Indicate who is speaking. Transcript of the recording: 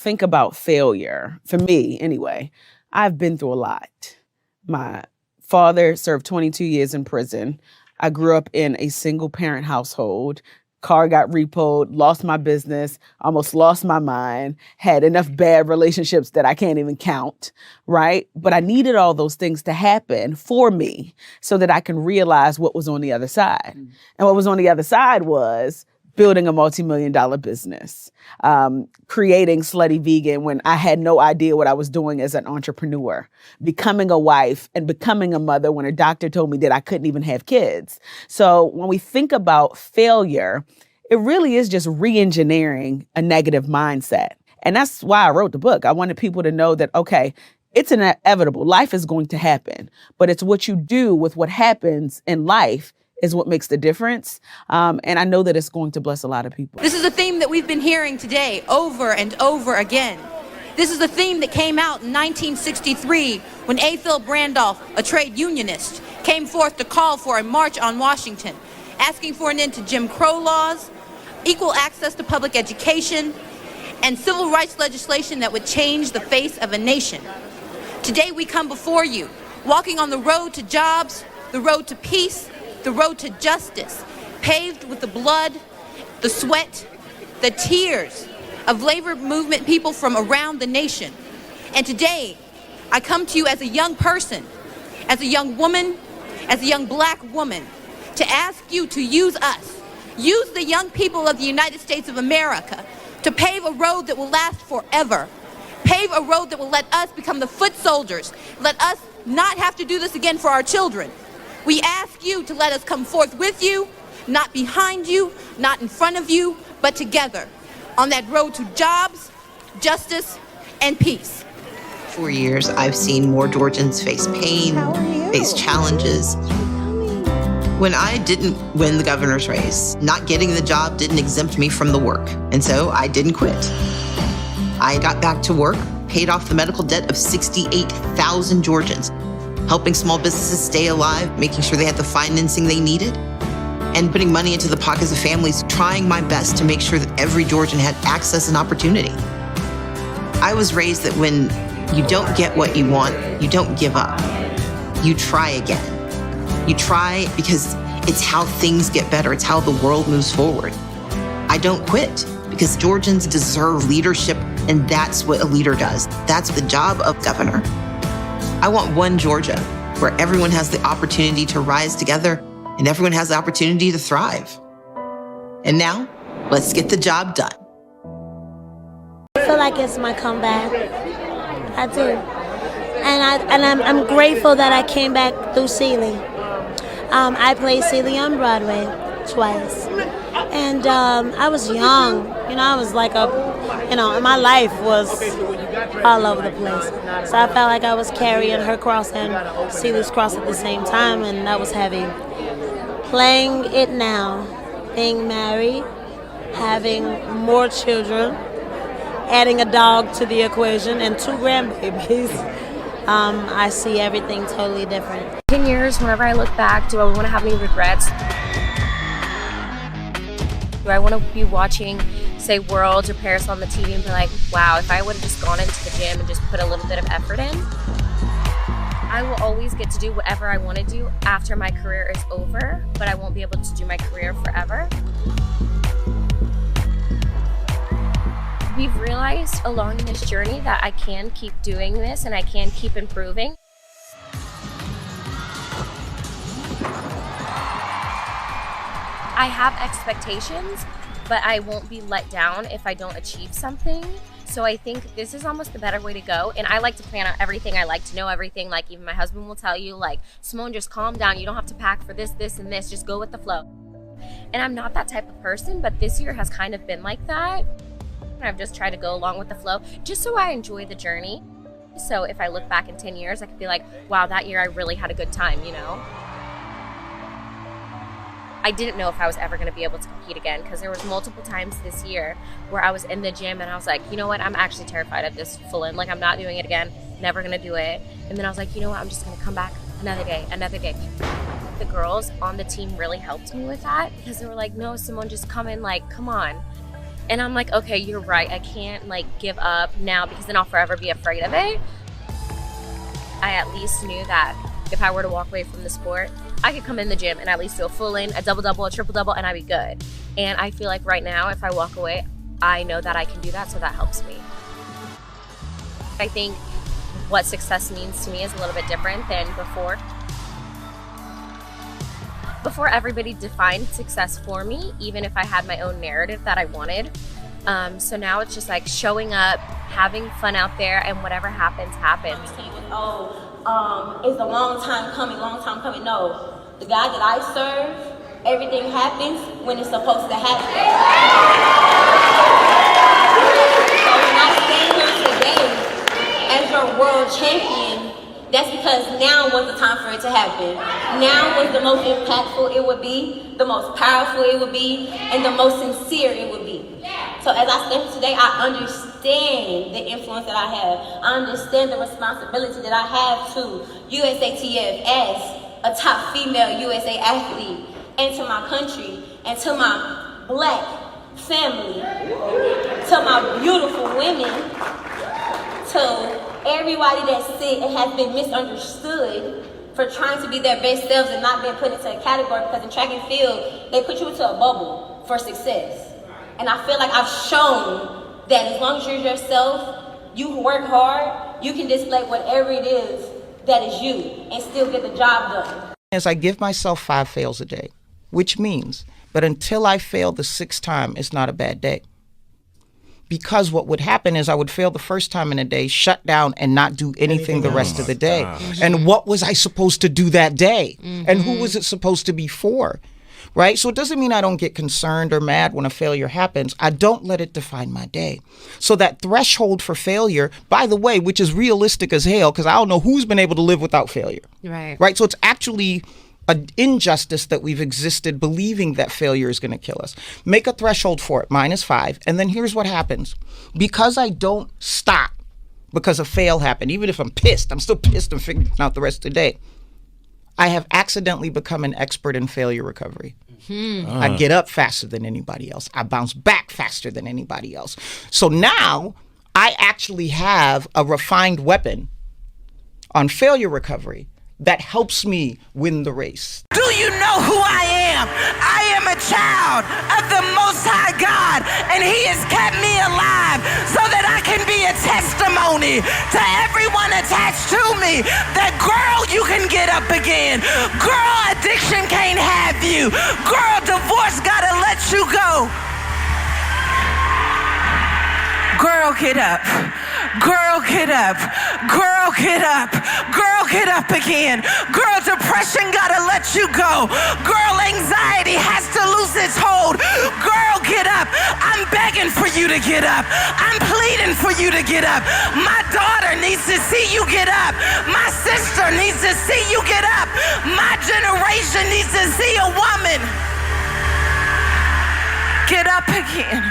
Speaker 1: think about failure, for me anyway, I've been through a lot. My father served 22 years in prison. I grew up in a single parent household. Car got repoed, lost my business, almost lost my mind, had enough bad relationships that I can't even count, right? But I needed all those things to happen for me so that I can realize what was on the other side. And what was on the other side was building a multi-million-dollar business, creating Slutty Vegan when I had no idea what I was doing as an entrepreneur, becoming a wife and becoming a mother when a doctor told me that I couldn't even have kids. So when we think about failure, it really is just re-engineering a negative mindset. And that's why I wrote the book. I wanted people to know that, okay, it's inevitable. Life is going to happen, but it's what you do with what happens in life is what makes the difference. And I know that it's going to bless a lot of people.
Speaker 2: This is a theme that we've been hearing today over and over again. This is a theme that came out in 1963 when A. Philip Randolph, a trade unionist, came forth to call for a march on Washington, asking for an end to Jim Crow laws, equal access to public education, and civil rights legislation that would change the face of a nation. Today we come before you, walking on the road to jobs, the road to peace, the road to justice, paved with the blood, the sweat, the tears of labor movement people from around the nation. And today, I come to you as a young person, as a young woman, as a young black woman, to ask you to use us, use the young people of the United States of America to pave a road that will last forever, pave a road that will let us become the foot soldiers, let us not have to do this again for our children. We ask you to let us come forth with you, not behind you, not in front of you, but together on that road to jobs, justice, and peace.
Speaker 3: For years, I've seen more Georgians face pain, face challenges. When I didn't win the governor's race, not getting the job didn't exempt me from the work, and so I didn't quit. I got back to work, paid off the medical debt of 68,000 Georgians, helping small businesses stay alive, making sure they had the financing they needed, and putting money into the pockets of families, trying my best to make sure that every Georgian had access and opportunity. I was raised that when you don't get what you want, you don't give up. You try again. You try because it's how things get better. It's how the world moves forward. I don't quit because Georgians deserve leadership, and that's what a leader does. That's the job of governor. I want one Georgia where everyone has the opportunity to rise together and everyone has the opportunity to thrive. And now, let's get the job done.
Speaker 4: I feel like it's my comeback. I do. And I'm grateful that I came back through Celie. I played Celie on Broadway twice. And I was young. I was like my life was all over the place. So I felt like I was carrying her cross and Celie's cross at the same time, and that was heavy. Playing it now, being married, having more children, adding a dog to the equation, and 2 grandbabies, I see everything totally different.
Speaker 5: 10 years, whenever I look back, do I want to have any regrets? Do I want to be watching, say, Worlds or Paris on the TV and be like, wow, if I would have just gone into the gym and just put a little bit of effort in? I will always get to do whatever I want to do after my career is over, but I won't be able to do my career forever. We've realized along this journey that I can keep doing this and I can keep improving. I have expectations, but I won't be let down if I don't achieve something. So I think this is almost the better way to go. And I like to plan out everything. I like to know everything. Like even my husband will tell you, like, Simone, just calm down. You don't have to pack for this, this, and this. Just go with the flow. And I'm not that type of person, but this year has kind of been like that. I've just tried to go along with the flow just so I enjoy the journey. So if I look back in 10 years, I could be like, wow, that year I really had a good time, I didn't know if I was ever going to be able to compete again because there was multiple times this year where I was in the gym and I was like, you know what, I'm actually terrified of this full-in. Like, I'm not doing it again, never going to do it. And then I was like, you know what, I'm just going to come back another day. The girls on the team really helped me with that because they were like, no, Simone, just come in, like, come on. And I'm like, okay, you're right. I can't like give up now because then I'll forever be afraid of it. I at least knew that if I were to walk away from the sport, I could come in the gym and at least do a full in, a double-double, a triple-double, and I'd be good. And I feel like right now, if I walk away, I know that I can do that, so that helps me. I think what success means to me is a little bit different than before. Before, everybody defined success for me, even if I had my own narrative that I wanted. So now it's just like showing up, having fun out there, and whatever happens, happens.
Speaker 4: It's a long time coming. No, the God that I serve, everything happens when it's supposed to happen. So when I stand here today as your world champion, that's because now was the time for it to happen. Now was the most impactful it would be, the most powerful it would be, and the most sincere it would be. So as I stand here today, I understand the influence that I have. I understand the responsibility that I have to USATF as a top female USA athlete, and to my country, and to my black family, to my beautiful women, to everybody that's sick and has been misunderstood for trying to be their best selves and not being put into a category, because in track and field, they put you into a bubble for success. And I feel like I've shown that as long as you're yourself, you work hard, you can display whatever it is that is you and still get the job done.
Speaker 6: As I give myself 5 fails a day, which means, but until I fail the 6th time, it's not a bad day. Because what would happen is I would fail the first time in a day, shut down, and not do anything the rest of the day. And what was I supposed to do that day? And who was it supposed to be for? Right? So it doesn't mean I don't get concerned or mad when a failure happens. I don't let it define my day. So that threshold for failure, by the way, which is realistic as hell, because I don't know who's been able to live without failure. Right? So it's actually an injustice that we've existed believing that failure is going to kill us. Make a threshold for it, -5. And then here's what happens. Because I don't stop because a fail happened, even if I'm pissed, I'm still pissed and figuring out the rest of the day. I have accidentally become an expert in failure recovery. I get up faster than anybody else. I bounce back faster than anybody else. So now I actually have a refined weapon on failure recovery that helps me win the race.
Speaker 7: Do you know who I am? I am a child of the Most High God, and He has kept me alive so that I can be a testimony to everyone attached to me that, girl, you can get up again. Girl, addiction can't have you. Girl, divorce gotta let you go. Girl, get up. Girl, get up. Girl, get up. Girl, get up again. Girl, depression gotta let you go. Girl, anxiety has to lose its hold. Girl, get up. I'm begging for you to get up. I'm pleading for you to get up. My daughter needs to see you get up. My sister needs to see you get up. My generation needs to see a woman get up again.